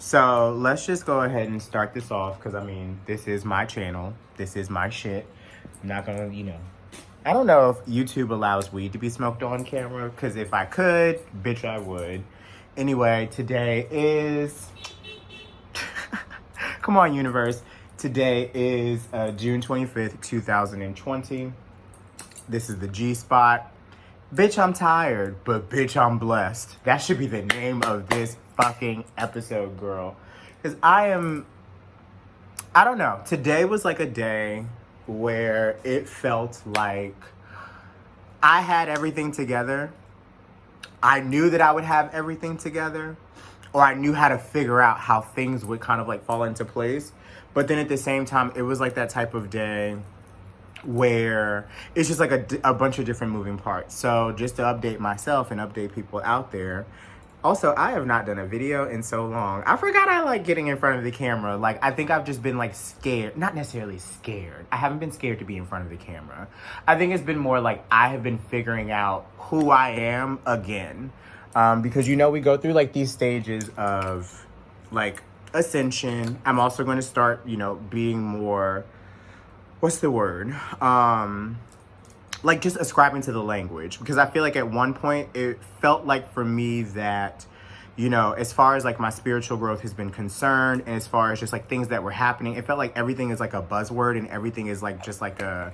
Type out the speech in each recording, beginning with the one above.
So let's just go ahead and start this off because I mean, this is my channel. This is my shit. I'm not gonna, I don't know if YouTube allows weed to be smoked on camera because if I could, bitch, I would. Anyway, today is. Come on, universe. Today is June 25th, 2020. This is the G spot. Bitch, I'm tired, but bitch, I'm blessed. That should be the name of this fucking episode, girl. Because I don't know. Today was like a day where it felt like I had everything together. I knew that I would have everything together. Or I knew how to figure out how things would kind of like fall into place. But then at the same time, it was like that type of day where it's just like a bunch of different moving parts. So just to update myself and update people out there. Also, I have not done a video in so long. I forgot I like getting in front of the camera. Like, I think I've just been like scared. Not necessarily scared. I haven't been scared to be in front of the camera. I think it's been more like I have been figuring out who I am again. Because, we go through like these stages of like ascension. I'm also going to start, being more, what's the word? Like just ascribing to the language, because I feel like at one point it felt like for me that, as far as like my spiritual growth has been concerned, and as far as just like things that were happening, it felt like everything is like a buzzword and everything is like just like a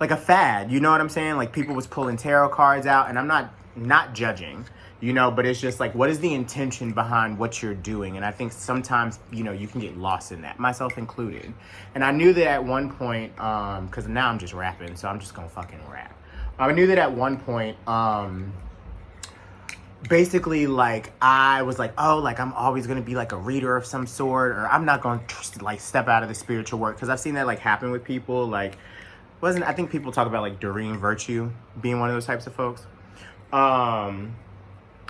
fad. You know what I'm saying? Like people was pulling tarot cards out, and I'm not judging, but it's just like, what is the intention behind what you're doing? And I think sometimes, you can get lost in that, myself included. And I knew that at one point, because now I'm just rapping, so I'm just gonna fucking rap. I knew that at one point, basically, like, I was like, oh, like, I'm always gonna be like a reader of some sort, or I'm not gonna like step out of the spiritual work, because I've seen that like happen with people. Like, I think people talk about like Doreen Virtue being one of those types of folks.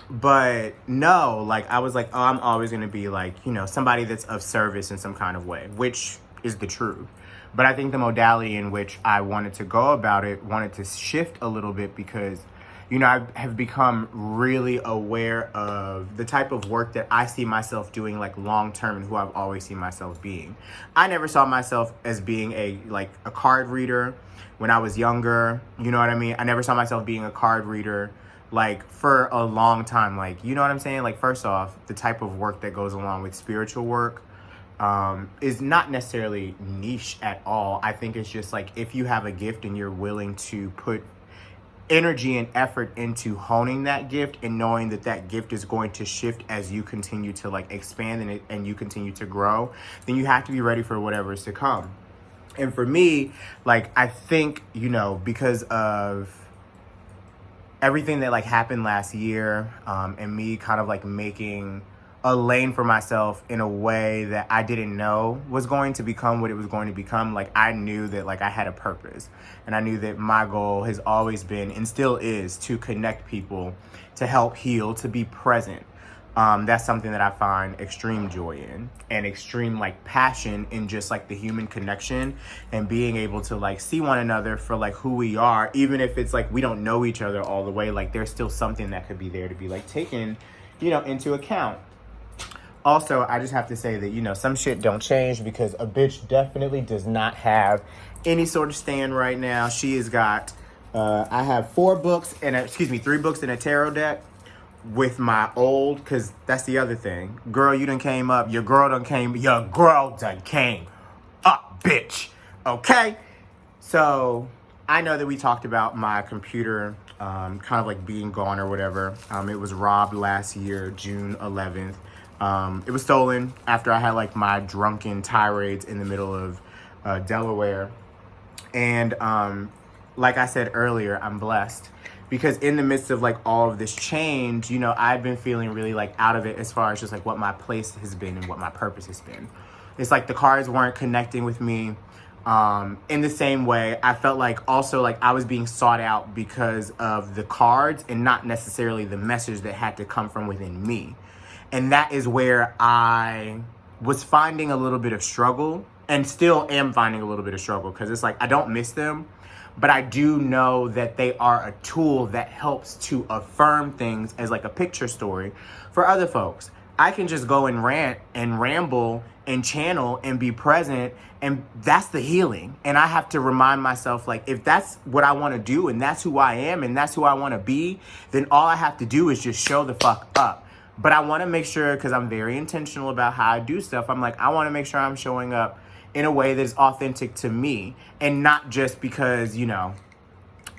But no, like, I was like, oh, I'm always going to be like, somebody that's of service in some kind of way, which is the truth. But I think the modality in which I wanted to go about it wanted to shift a little bit because, I have become really aware of the type of work that I see myself doing like long term and who I've always seen myself being. I never saw myself as being a card reader when I was younger. You know what I mean? I never saw myself being a card reader like for a long time. Like, you know what I'm saying? Like, first off, the type of work that goes along with spiritual work is not necessarily niche at all. I think it's just like, if you have a gift and you're willing to put energy and effort into honing that gift and knowing that that gift is going to shift as you continue to like expand and you continue to grow, then you have to be ready for whatever is to come. And for me, like, I think, because of everything that like happened last year, and me kind of like making a lane for myself in a way that I didn't know was going to become what it was going to become. Like, I knew that like I had a purpose, and I knew that my goal has always been and still is to connect people, to help heal, to be present. That's something that I find extreme joy in, and extreme like passion in just like the human connection and being able to like see one another for like who we are, even if it's like we don't know each other all the way. Like, there's still something that could be there to be like taken, into account. Also, I just have to say that, some shit don't change because a bitch definitely does not have any sort of stand right now. She has got, I have 3 books and a tarot deck with my old, because that's the other thing. Girl, you done came up. Your girl done came up, bitch. Okay? So, I know that we talked about my computer kind of like being gone or whatever. It was robbed last year, June 11th. It was stolen after I had like my drunken tirades in the middle of Delaware. And like I said earlier, I'm blessed. Because in the midst of like all of this change, I've been feeling really like out of it as far as just like what my place has been and what my purpose has been. It's like the cards weren't connecting with me in the same way. I felt like also like I was being sought out because of the cards and not necessarily the message that had to come from within me. And that is where I was finding a little bit of struggle, and still am finding a little bit of struggle, because it's like I don't miss them. But I do know that they are a tool that helps to affirm things as like a picture story for other folks. I can just go and rant and ramble and channel and be present, and that's the healing. And I have to remind myself, like, if that's what I want to do and that's who I am and that's who I want to be, then all I have to do is just show the fuck up. But I want to make sure, because I'm very intentional about how I do stuff, I'm like, I want to make sure I'm showing up in a way that is authentic to me, and not just because, you know,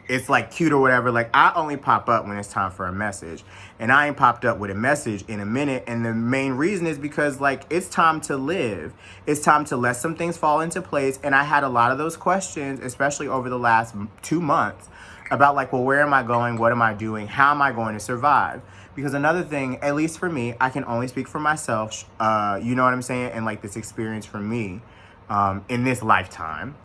it's like cute or whatever. Like, I only pop up when it's time for a message, and I ain't popped up with a message in a minute. And the main reason is because, like, it's time to live. It's time to let some things fall into place. And I had a lot of those questions, especially over the last 2 months, about like, well, where am I going? What am I doing? How am I going to survive? Because another thing, at least for me, I can only speak for myself. You know what I'm saying? And like, this experience for me in this lifetime.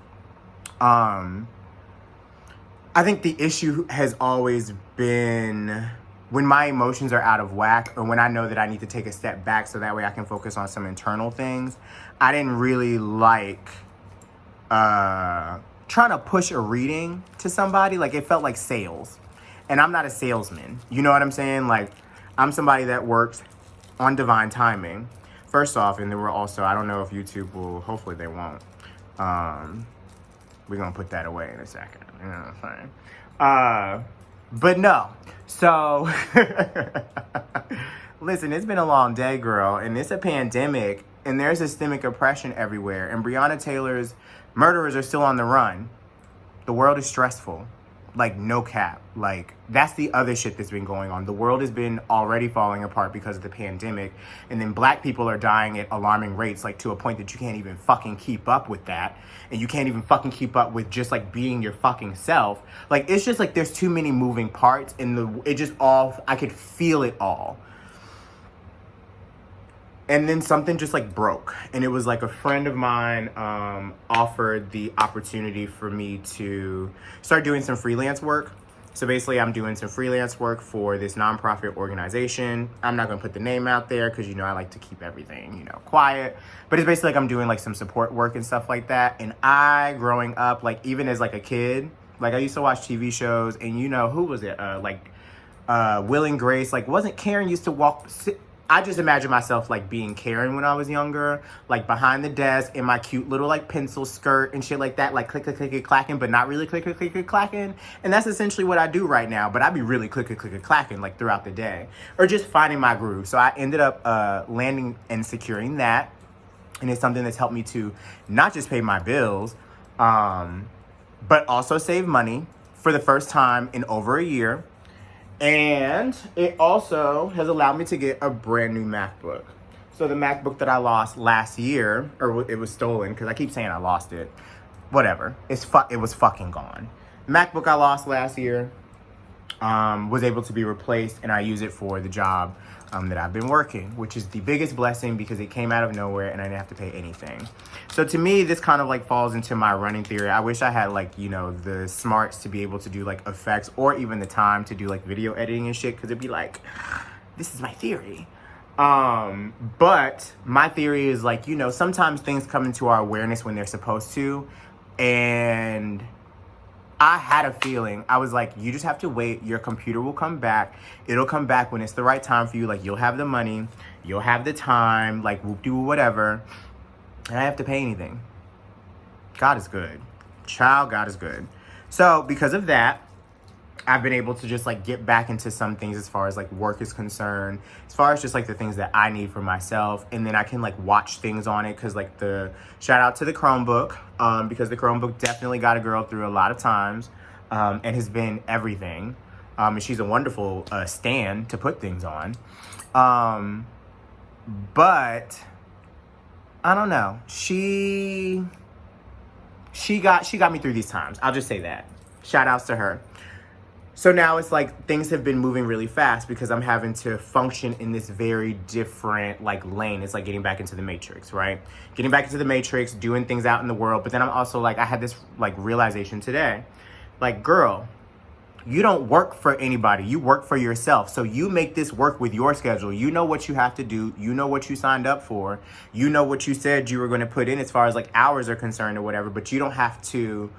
I think the issue has always been when my emotions are out of whack, or when I know that I need to take a step back so that way I can focus on some internal things. I didn't really like trying to push a reading to somebody. Like, it felt like sales. And I'm not a salesman. You know what I'm saying? Like, I'm somebody that works on divine timing. First off, and then we're also, I don't know if YouTube will, hopefully they won't. We're going to put that away in a second. You know what I'm saying? But no. So, listen, it's been a long day, girl. And it's a pandemic. And there's systemic oppression everywhere. And Breonna Taylor's murderers are still on the run. The world is stressful. Like, no cap. Like, that's the other shit that's been going on. The world has been already falling apart because of the pandemic. And then black people are dying at alarming rates, like, to a point that you can't even fucking keep up with that. And you can't even fucking keep up with just, like, being your fucking self. Like, it's just, like, there's too many moving parts. And it just all, I could feel it all. And then something just, like, broke. And it was, like, a friend of mine offered the opportunity for me to start doing some freelance work. So basically, I'm doing some freelance work for this nonprofit organization. I'm not going to put the name out there because, you know, I like to keep everything, you know, quiet. But it's basically like I'm doing, like, some support work and stuff like that. And I, growing up, like, even as, like, a kid, like, I used to watch TV shows. And, you know, who was it? Will and Grace. Like, wasn't Karen used to I just imagine myself, like, being Karen when I was younger, like, behind the desk in my cute little, like, pencil skirt and shit like that, like, click, click, click, clacking, but not really click, click, click, click, clacking. And that's essentially what I do right now, but I be really click, click, click, clacking, like, throughout the day, or just finding my groove. So I ended up landing and securing that, and it's something that's helped me to not just pay my bills, but also save money for the first time in over a year. And it also has allowed me to get a brand new MacBook. So the MacBook that I lost last year, or it was stolen, because I keep saying I lost it. Whatever. It was fucking gone. MacBook I lost last year was able to be replaced, and I use it for the job that I've been working, which is the biggest blessing because it came out of nowhere and I didn't have to pay anything. So to me, this kind of like falls into my running theory. I wish I had like, you know, the smarts to be able to do like effects, or even the time to do like video editing and shit, because it'd be like, this is my theory. But my theory is like, you know, sometimes things come into our awareness when they're supposed to, and I had a feeling. I was like, you just have to wait. Your computer will come back. It'll come back when it's the right time for you. Like, you'll have the money. You'll have the time. Like, whoop-de-woo, whatever. And I don't have to pay anything. God is good. Child, God is good. So, because of that, I've been able to just, like, get back into some things as far as, like, work is concerned. As far as just, like, the things that I need for myself. And then I can, like, watch things on it. Because, like, shout out to the Chromebook. Because the Chromebook definitely got a girl through a lot of times. And has been everything. And she's a wonderful stand to put things on. But I don't know. She got me through these times. I'll just say that. Shout outs to her. So now it's like things have been moving really fast because I'm having to function in this very different like lane. It's like getting back into the Matrix, right? Getting back into the Matrix, doing things out in the world. But then I'm also like, I had this like realization today. Like, girl, you don't work for anybody. You work for yourself. So you make this work with your schedule. You know what you have to do. You know what you signed up for. You know what you said you were going to put in as far as like hours are concerned or whatever. But you don't have to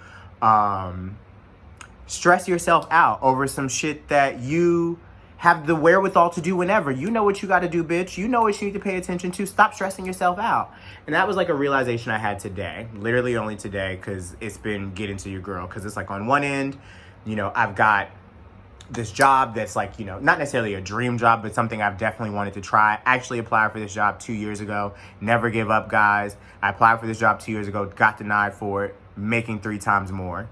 stress yourself out over some shit that you have the wherewithal to do whenever. You know what you got to do, bitch. You know what you need to pay attention to. Stop stressing yourself out. And that was like a realization I had today, literally only today, because it's been getting to your girl. Because it's like on one end, you know, I've got this job that's like, you know, not necessarily a dream job, but something I've definitely wanted to try. I actually applied for this job 2 years ago. Never give up, guys. I applied for this job 2 years ago, got denied for it, making 3 times more.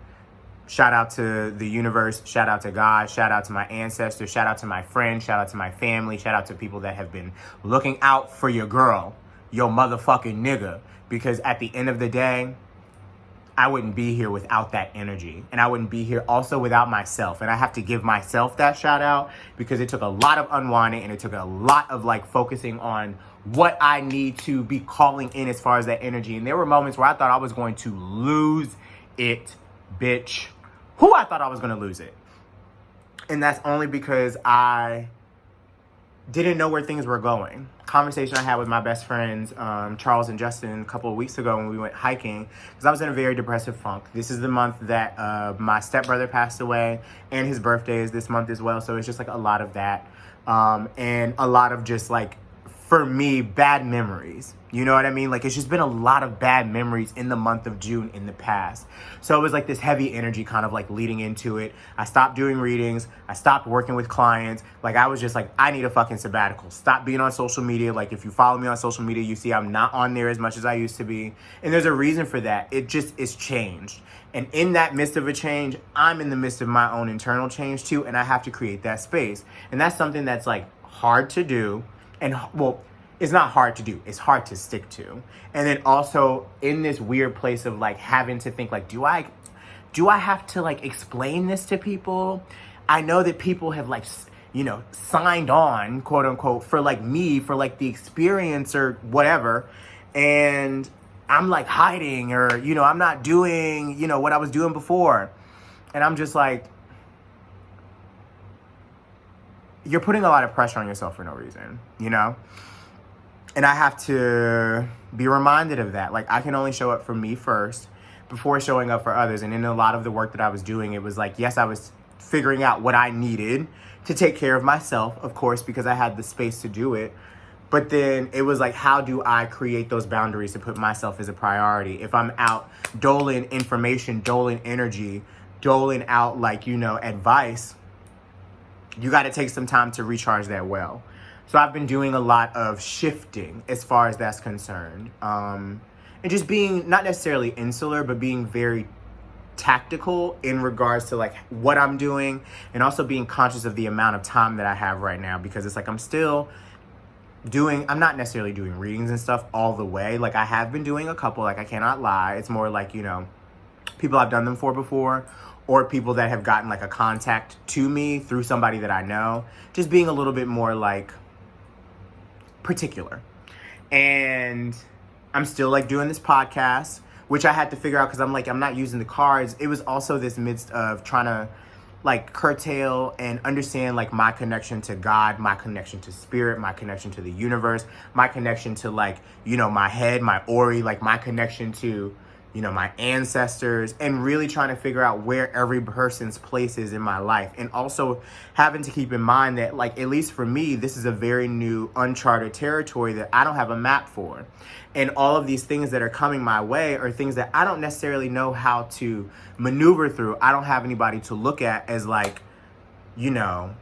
Shout out to the universe, shout out to God, shout out to my ancestors, shout out to my friends, shout out to my family, shout out to people that have been looking out for your girl, your motherfucking nigga. Because at the end of the day, I wouldn't be here without that energy. And I wouldn't be here also without myself. And I have to give myself that shout out because it took a lot of unwinding and it took a lot of like focusing on what I need to be calling in as far as that energy. And there were moments where I thought I was going to lose it, bitch. I thought I was going to lose it. And that's only because I didn't know where things were going. Conversation I had with my best friends, Charles and Justin, a couple of weeks ago when we went hiking, because I was in a very depressive funk. This is the month that my stepbrother passed away, and his birthday is this month as well. So it's just like a lot of that. And a lot of just like, for me, bad memories. You know what I mean? Like, it's just been a lot of bad memories in the month of June in the past. So it was like this heavy energy kind of like leading into it. I stopped doing readings. I stopped working with clients. Like, I was just like, I need a fucking sabbatical. Stop being on social media. Like, if you follow me on social media, you see I'm not on there as much as I used to be. And there's a reason for that. It just is changed. And in that midst of a change, I'm in the midst of my own internal change too. And I have to create that space. And that's something that's like hard to do. And well, it's not hard to do. It's hard to stick to. And then also in this weird place of like having to think like, do I have to like explain this to people? I know that people have like, you know, signed on, quote unquote, for like me, for like the experience or whatever. And I'm like hiding or, you know, I'm not doing, you know, what I was doing before. And I'm just like, you're putting a lot of pressure on yourself for no reason, you know? And I have to be reminded of that. Like, I can only show up for me first before showing up for others. And in a lot of the work that I was doing, it was like, yes, I was figuring out what I needed to take care of myself, of course, because I had the space to do it. But then it was like, how do I create those boundaries to put myself as a priority? If I'm out doling information, doling energy, doling out like, you know, advice, you got to take some time to recharge that well. So I've been doing a lot of shifting as far as that's concerned. And just being not necessarily insular, but being very tactical in regards to like what I'm doing and also being conscious of the amount of time that I have right now, because it's like I'm not necessarily doing readings and stuff all the way. Like I have been doing a couple, like I cannot lie. It's more like, you know, people I've done them for before, or people that have gotten like a contact to me through somebody that I know, just being a little bit more like particular. And I'm still like doing this podcast, which I had to figure out because I'm like, I'm not using the cards. It was also this midst of trying to like curtail and understand like my connection to God, my connection to spirit, my connection to the universe, my connection to like, you know, my head, my Ori, like my connection to, you know, my ancestors, and really trying to figure out where every person's place is in my life. And also having to keep in mind that, like, at least for me, this is a very new uncharted territory that I don't have a map for. And all of these things that are coming my way are things that I don't necessarily know how to maneuver through. I don't have anybody to look at as like, you know,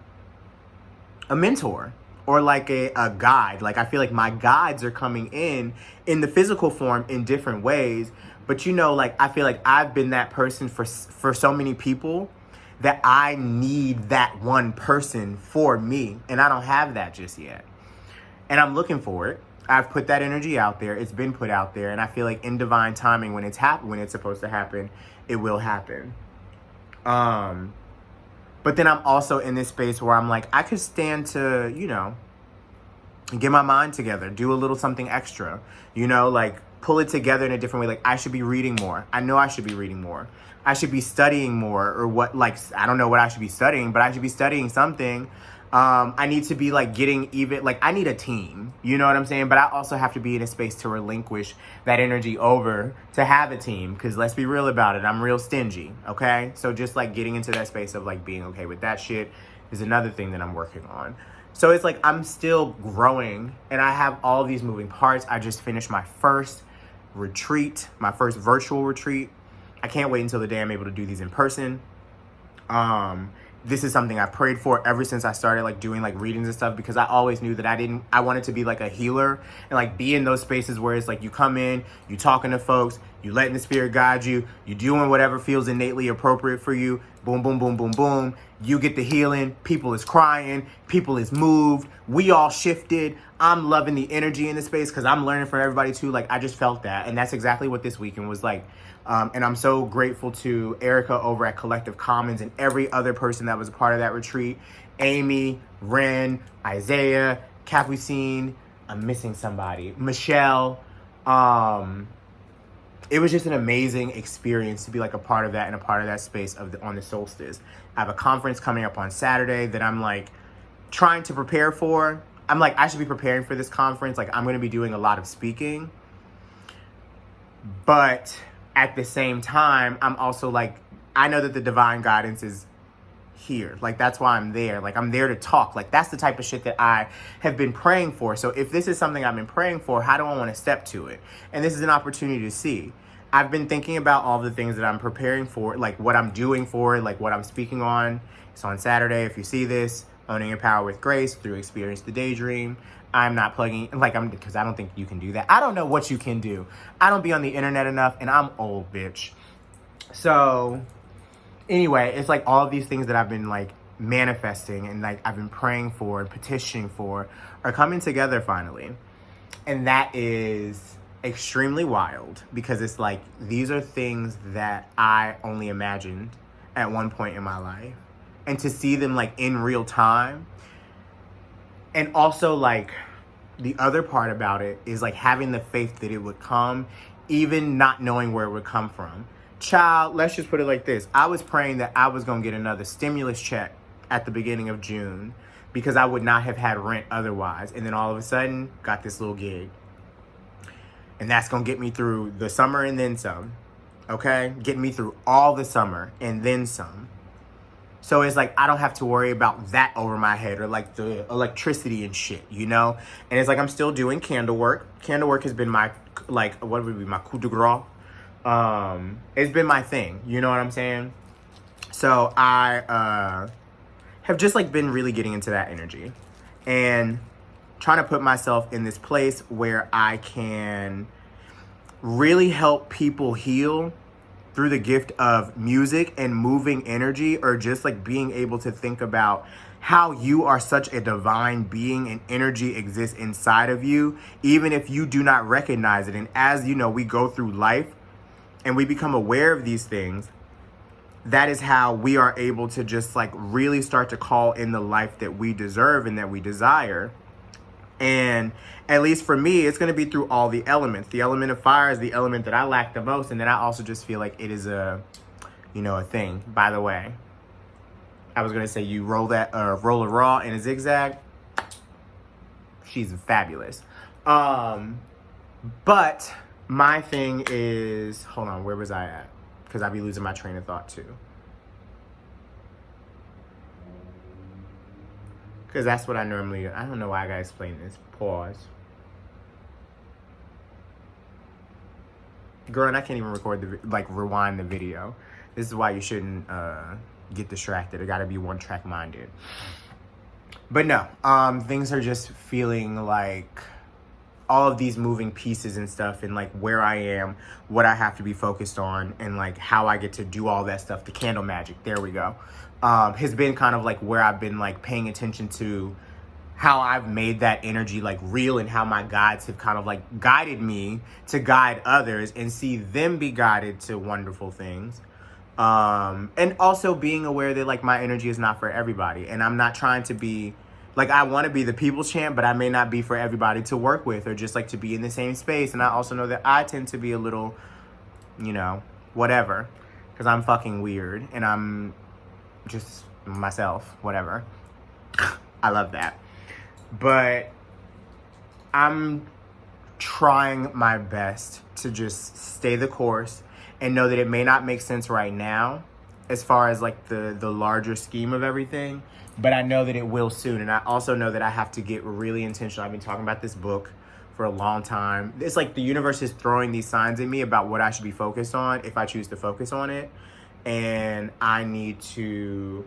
a mentor or like a guide. Like, I feel like my guides are coming in the physical form in different ways. But, you know, like, I feel like I've been that person for so many people that I need that one person for me. And I don't have that just yet. And I'm looking for it. I've put that energy out there. It's been put out there. And I feel like in divine timing, when it's supposed to happen, it will happen. But then I'm also in this space where I'm like, I could stand to, you know, get my mind together, do a little something extra, you know, like pull it together in a different way. Like, I should be reading more. I know I should be reading more. I should be studying more, or what, like, I don't know what I should be studying, but I should be studying something. I need to be like getting even, like, I need a team, you know what I'm saying? But I also have to be in a space to relinquish that energy over to have a team. Cause let's be real about it. I'm real stingy. Okay. So just like getting into that space of like being okay with that shit is another thing that I'm working on. So it's like I'm still growing, and I have all these moving parts. I just finished my first retreat, my first virtual retreat. I can't wait until the day I'm able to do these in person. This is something I prayed for ever since I started like doing like readings and stuff, because I always knew that I wanted to be like a healer and like be in those spaces where it's like you come in, you talking to folks, you letting the spirit guide you, you doing whatever feels innately appropriate for you. Boom, boom, boom, boom, boom. You get the healing. People is crying. People is moved. We all shifted. I'm loving the energy in the space because I'm learning from everybody too. Like I just felt that. And that's exactly what this weekend was like. And I'm so grateful to Erica over at Collective Commons and every other person that was a part of that retreat. Amy, Ren, Isaiah, Capucine, I'm missing somebody, Michelle. It was just an amazing experience to be like a part of that and a part of that space on the solstice. I have a conference coming up on Saturday that I'm like trying to prepare for. I'm like, I should be preparing for this conference. Like I'm going to be doing a lot of speaking, but at the same time, I'm also like, I know that the divine guidance is here. Like, that's why I'm there. Like, I'm there to talk. Like, that's the type of shit that I have been praying for. So if this is something I've been praying for, how do I want to step to it? And this is an opportunity to see. I've been thinking about all the things that I'm preparing for, like what I'm doing for it, like what I'm speaking on. It's on Saturday. If you see this, Owning Your Power with Grace through Experience the Daydream. I'm not plugging, because I don't think you can do that. I don't know what you can do. I don't be on the internet enough, and I'm old, bitch. So, anyway, it's like all of these things that I've been, like, manifesting and, like, I've been praying for and petitioning for are coming together finally. And that is extremely wild, because it's like, these are things that I only imagined at one point in my life. And to see them, like, in real time. And also, like, the other part about it is, like, having the faith that it would come, even not knowing where it would come from. Child, let's just put it like this. I was praying that I was going to get another stimulus check at the beginning of June because I would not have had rent otherwise. And then all of a sudden, got this little gig. And that's going to get me through the summer and then some. Okay? Getting me through all the summer and then some. So it's like, I don't have to worry about that over my head or like the electricity and shit, you know? And it's like, I'm still doing candle work. Candle work has been my, like, what would be my coup de grace? It's been my thing, you know what I'm saying? So I have just like been really getting into that energy and trying to put myself in this place where I can really help people heal through the gift of music and moving energy, or just like being able to think about how you are such a divine being and energy exists inside of you, even if you do not recognize it. And as you know, we go through life and we become aware of these things, that is how we are able to just like really start to call in the life that we deserve and that we desire. And at least for me, it's going to be through all the elements. The element of fire is the element that I lack the most. And then I also just feel like it is a thing. By the way, I was going to say you roll a raw in a zigzag. She's fabulous. But my thing is, hold on, where was I at? Because I'd be losing my train of thought too. Because that's what I normally do. I don't know why I gotta explain this. Pause. Girl, and I can't even rewind the video. This is why you shouldn't get distracted. I gotta be one track minded. But no, things are just feeling like all of these moving pieces and stuff, and like where I am, what I have to be focused on, and like how I get to do all that stuff. The candle magic, there we go. Has been kind of like where I've been like paying attention to how I've made that energy like real, and how my guides have kind of like guided me to guide others and see them be guided to wonderful things. And also being aware that like my energy is not for everybody, and I'm not trying to be like, I want to be the people's champ, but I may not be for everybody to work with or just like to be in the same space. And I also know that I tend to be a little, whatever, because I'm fucking weird and I'm just myself, whatever. I love that. But I'm trying my best to just stay the course and know that it may not make sense right now. as far as like the larger scheme of everything, but I know that it will soon. And I also know that I have to get really intentional. I've been talking about this book for a long time. It's like the universe is throwing these signs at me about what I should be focused on if I choose to focus on it. And I need to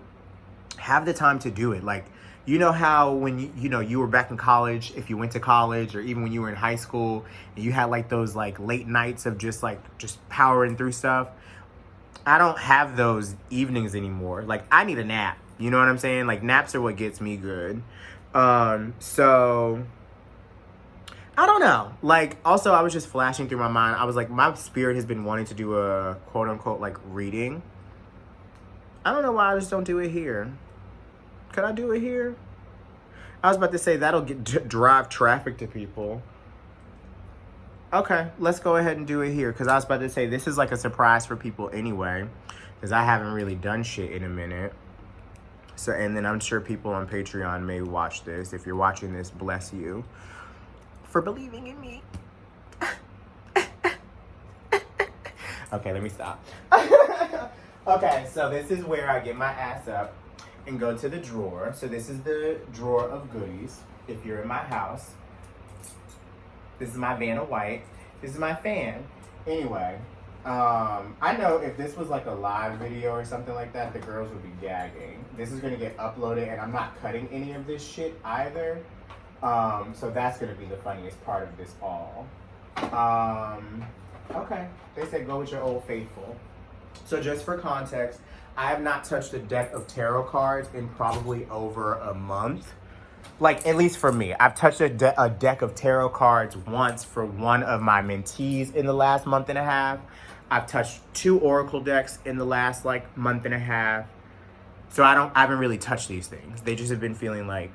have the time to do it. Like, you know how when you were back in college, if you went to college, or even when you were in high school and you had like those like late nights of just powering through stuff. I don't have those evenings anymore. Like, I need a nap. You know what I'm saying? Like, naps are what gets me good. So I don't know. Like, also, I was just flashing through my mind. I was like, my spirit has been wanting to do a quote unquote like reading. I don't know why I just don't do it here. Could I do it here? I was about to say that'll drive traffic to people. Okay, let's go ahead and do it here. Because I was about to say this is like a surprise for people anyway. Because I haven't really done shit in a minute. So, and then I'm sure people on Patreon may watch this. If you're watching this, bless you for believing in me. Okay, let me stop. Okay, so this is where I get my ass up and go to the drawer. So this is the drawer of goodies. If you're in my house, this is my Vanna White. This is my fan. Anyway, I know if this was like a live video or something like that, the girls would be gagging. This is gonna get uploaded, and I'm not cutting any of this shit either. So that's gonna be the funniest part of this all. Okay, they said go with your old faithful. So just for context, I have not touched a deck of tarot cards in probably over a month. Like, at least for me. I've touched a deck of tarot cards once for one of my mentees in the last month and a half. I've touched 2 oracle decks in the last, like, month and a half. So I haven't really touched these things. They just have been feeling like,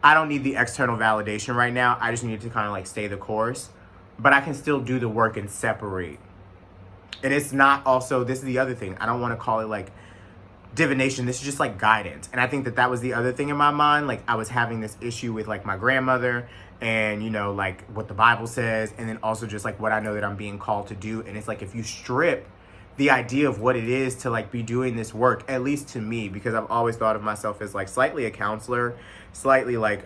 I don't need the external validation right now. I just need to kind of, like, stay the course. But I can still do the work and separate. And it's not also, this is the other thing. I don't want to call it, like, divination. This is just like guidance. And I think that was the other thing in my mind. Like, I was having this issue with like my grandmother and, you know, like what the Bible says, and then also just like what I know that I'm being called to do. And it's like, if you strip the idea of what it is to like be doing this work, at least to me, because I've always thought of myself as like slightly a counselor, slightly like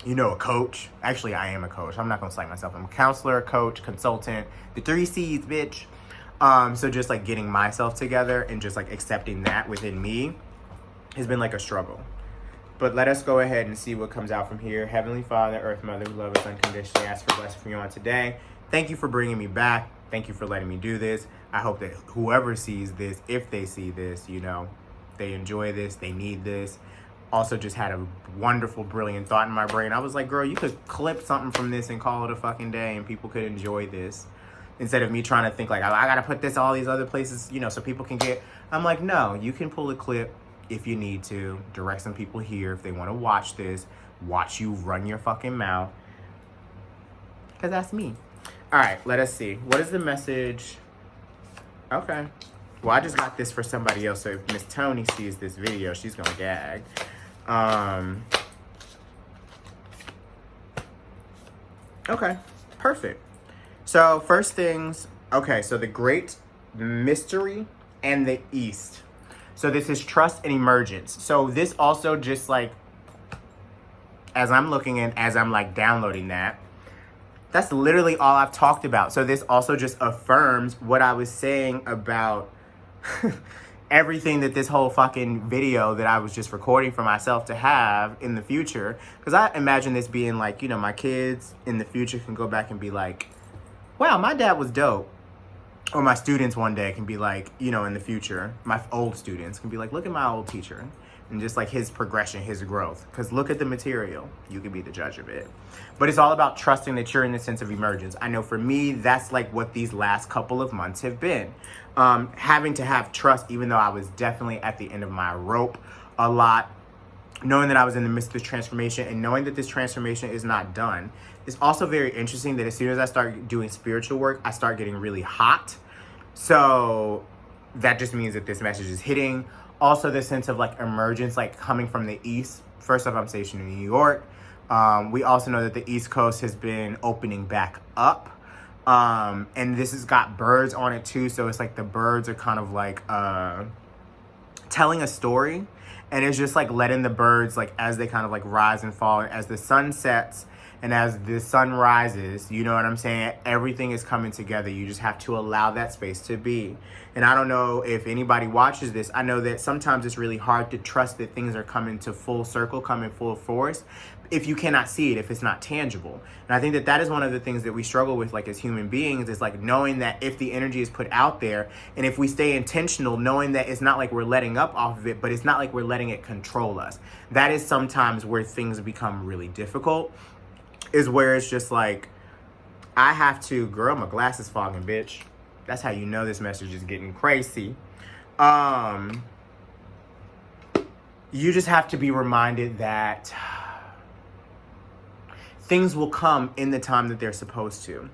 you know, a coach. Actually, I am a coach. I'm not gonna slight myself. I'm a counselor, coach, consultant, the 3 C's, bitch. So just like getting myself together and just like accepting that within me has been like a struggle. But let us go ahead and see what comes out from here. Heavenly Father, Earth Mother, who love us unconditionally, ask for blessing from you on today. Thank you for bringing me back. Thank you for letting me do this. I hope that whoever sees this, if they see this, you know, they enjoy this, they need this. Also just had a wonderful, brilliant thought in my brain. I was like, girl, you could clip something from this and call it a fucking day and people could enjoy this. Instead of me trying to think like, I gotta put this all these other places, you know, so people can get. I'm like, no, you can pull a clip if you need to. Direct some people here if they want to watch this. Watch you run your fucking mouth. Because that's me. All right, let us see. What is the message? Okay. Well, I just got this for somebody else. So if Miss Tony sees this video, she's going to gag. Okay. Perfect. So first things, okay, so the Great Mystery and the East. So this is trust and emergence. So this also just like, as I'm looking and as I'm like downloading that, that's literally all I've talked about. So this also just affirms what I was saying about everything that this whole fucking video that I was just recording for myself to have in the future. Because I imagine this being like, you know, my kids in the future can go back and be like, wow, my dad was dope. Or my students one day can be like, you know, in the future, my old students can be like, look at my old teacher. And just like his progression, his growth. Because look at the material. You can be the judge of it. But it's all about trusting that you're in the sense of emergence. I know for me, that's like what these last couple of months have been. Having to have trust, even though I was definitely at the end of my rope a lot. Knowing that I was in the midst of this transformation and knowing that this transformation is not done. It's also very interesting that as soon as I start doing spiritual work, I start getting really hot. So that just means that this message is hitting. Also, the sense of like emergence, like coming from the East. First off, I'm stationed in New York. We also know that the East Coast has been opening back up. And this has got birds on it too. So it's like the birds are kind of like telling a story. And it's just like letting the birds, like as they kind of like rise and fall, as the sun sets and as the sun rises, you know what I'm saying? Everything is coming together. You just have to allow that space to be. And I don't know if anybody watches this. I know that sometimes it's really hard to trust that things are coming to full circle, coming full force, if you cannot see it, if it's not tangible. And I think that that is one of the things that we struggle with, like as human beings, is like knowing that if the energy is put out there and if we stay intentional, knowing that it's not like we're letting up off of it, but it's not like we're letting it control us. That is sometimes where things become really difficult, is where it's just like, I have to, girl, my glasses fogging, bitch. That's how you know this message is getting crazy. You just have to be reminded that things will come in the time that they're supposed to.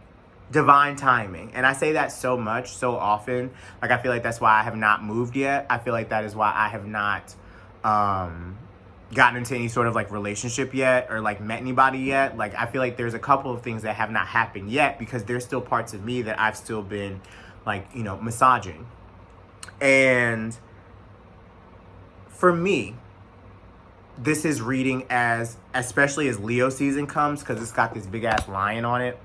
Divine timing. And I say that so much, so often. Like, I feel like that's why I have not moved yet. I feel like that is why I have not gotten into any sort of like relationship yet, or like met anybody yet. Like, I feel like there's a couple of things that have not happened yet because there's still parts of me that I've still been like, you know, massaging. And for me, this is reading as, especially as Leo season comes, because it's got this big ass lion on it.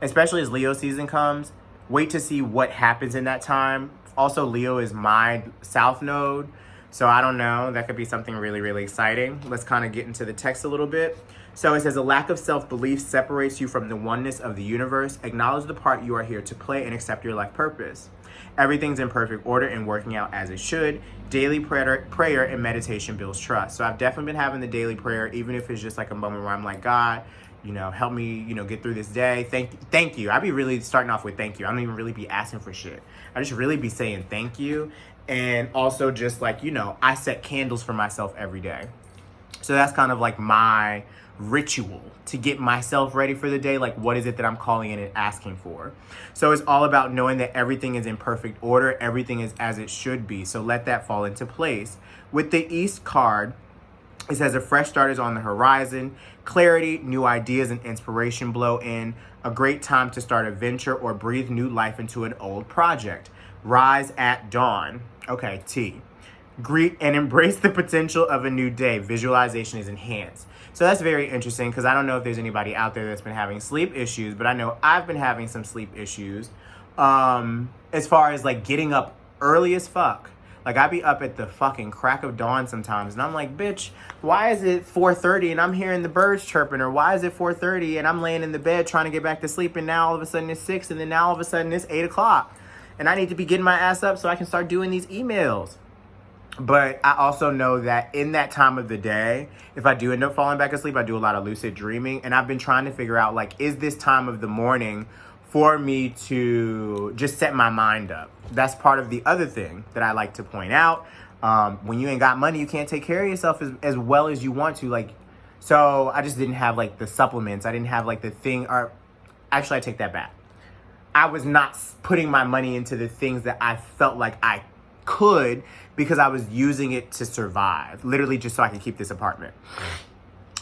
Especially as Leo season comes, wait to see what happens in that time. Also, Leo is my south node, so I don't know. That could be something really, really exciting. Let's kind of get into the text a little bit. So it says, a lack of self-belief separates you from the oneness of the universe. Acknowledge the part you are here to play and accept your life purpose. Everything's in perfect order and working out as it should. Daily prayer and meditation builds trust. So I've definitely been having the daily prayer, even if it's just like a moment where I'm like, God, you know, help me, you know, get through this day. Thank you. I be really starting off with thank you. I don't even really be asking for shit. I just really be saying thank you. And also just like, you know, I set candles for myself every day. So that's kind of like my ritual to get myself ready for the day. Like, what is it that I'm calling in and asking for? So it's all about knowing that everything is in perfect order. Everything is as it should be. So let that fall into place. With the East card, it says a fresh start is on the horizon. Clarity, new ideas, and inspiration blow in. A great time to start a venture or breathe new life into an old project. Rise at dawn. Okay, T. Greet and embrace the potential of a new day. Visualization is enhanced. So that's very interesting, because I don't know if there's anybody out there that's been having sleep issues, but I know I've been having some sleep issues. As far as like getting up early as fuck. Like, I be up at the fucking crack of dawn sometimes, and I'm like, bitch, why is it 4:30 and I'm hearing the birds chirping? Or why is it 4:30 and I'm laying in the bed trying to get back to sleep, and now all of a sudden it's 6, and then now all of a sudden it's 8 o'clock. And I need to be getting my ass up so I can start doing these emails. But I also know that in that time of the day, if I do end up falling back asleep, I do a lot of lucid dreaming. And I've been trying to figure out, like, is this time of the morning for me to just set my mind up? That's part of the other thing that I like to point out. When you ain't got money, you can't take care of yourself as well as you want to. Like, so I just didn't have, like, the supplements. I didn't have, like, the thing. Or actually, I take that back. I was not putting my money into the things that I felt like I could, because I was using it to survive, literally just so I could keep this apartment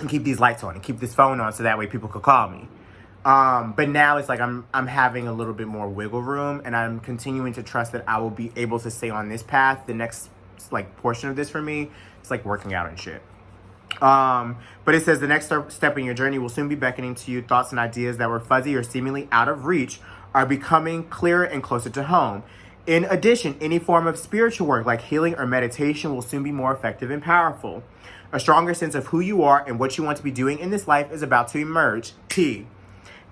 and keep these lights on and keep this phone on so that way people could call me. But now it's like I'm having a little bit more wiggle room, and I'm continuing to trust that I will be able to stay on this path. The next like portion of this for me, it's like working out and shit. But it says the next step in your journey will soon be beckoning to you. Thoughts and ideas that were fuzzy or seemingly out of reach are becoming clearer and closer to home. In addition, any form of spiritual work like healing or meditation will soon be more effective and powerful. A stronger sense of who you are and what you want to be doing in this life is about to emerge. T.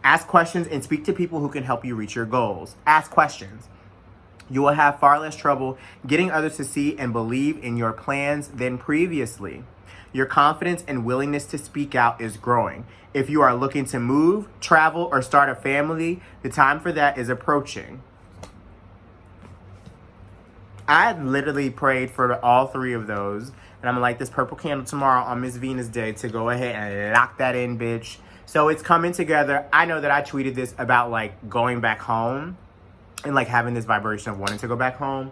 Ask questions and speak to people who can help you reach your goals. Ask questions. You will have far less trouble getting others to see and believe in your plans than previously. Your confidence and willingness to speak out is growing. If you are looking to move, travel, or start a family, the time for that is approaching. I had literally prayed for all three of those, and I'm gonna light this purple candle tomorrow on Miss Venus Day to go ahead and lock that in, bitch. So it's coming together. I know that I tweeted this about like going back home and like having this vibration of wanting to go back home.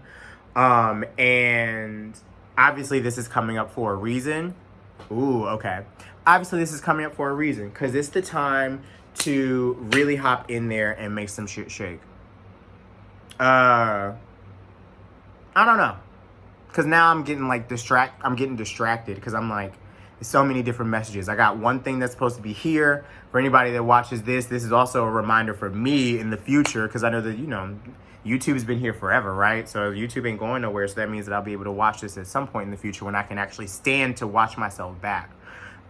And obviously this is coming up for a reason. Ooh, okay. Obviously this is coming up for a reason, because it's the time to really hop in there and make some shit shake. I don't know. Because now I'm getting distracted because I'm like, there's so many different messages. I got one thing that's supposed to be here. For anybody that watches this is also a reminder for me in the future, because I know that, YouTube's been here forever, right? So YouTube ain't going nowhere, so that means that I'll be able to watch this at some point in the future when I can actually stand to watch myself back.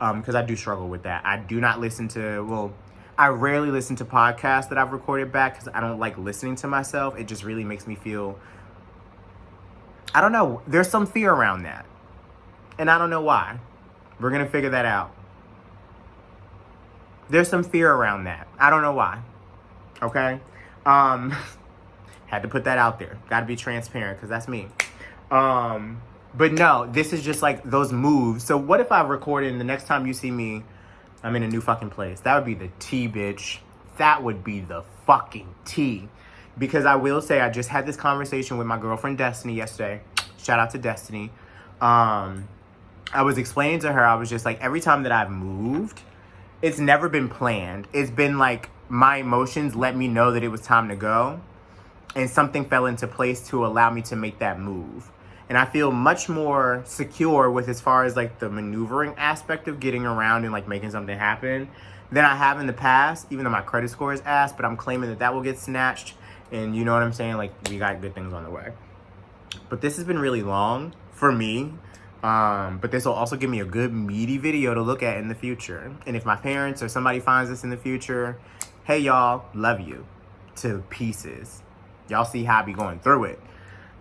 Because I do struggle with that. I rarely listen to podcasts that I've recorded back because I don't like listening to myself. It just really makes me feel, I don't know, there's some fear around that. And I don't know why. We're going to figure that out. There's some fear around that. I don't know why. Okay? Had to put that out there. Got to be transparent because that's me. But no, this is just like those moves. So what if I recorded and the next time you see me, I'm in a new fucking place? That would be the tea, bitch. That would be the fucking tea. Because I will say, I just had this conversation with my girlfriend Destiny yesterday. Shout out to Destiny. I was explaining to her, I was just like, every time that I've moved, it's never been planned. It's been like my emotions let me know that it was time to go. And something fell into place to allow me to make that move. And I feel much more secure with as far as like the maneuvering aspect of getting around and like making something happen than I have in the past, even though my credit score is ass, but I'm claiming that will get snatched. And you know what I'm saying? Like, we got good things on the way. But this has been really long for me. But this will also give me a good meaty video to look at in the future. And if my parents or somebody finds this in the future, hey y'all, love you to pieces. Y'all see how I be going through it.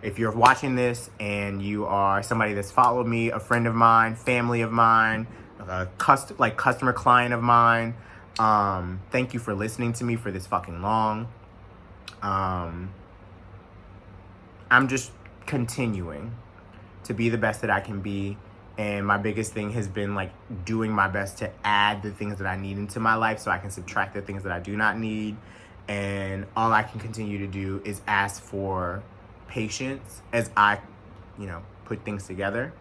If you're watching this and you are somebody that's followed me, a friend of mine, family of mine, a customer client of mine, thank you for listening to me for this fucking long. I'm just continuing to be the best that I can be. And my biggest thing has been like doing my best to add the things that I need into my life so I can subtract the things that I do not need. And all I can continue to do is ask for patience as I, put things together.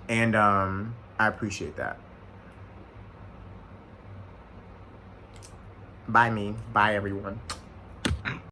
And I appreciate that. Bye me. Bye everyone.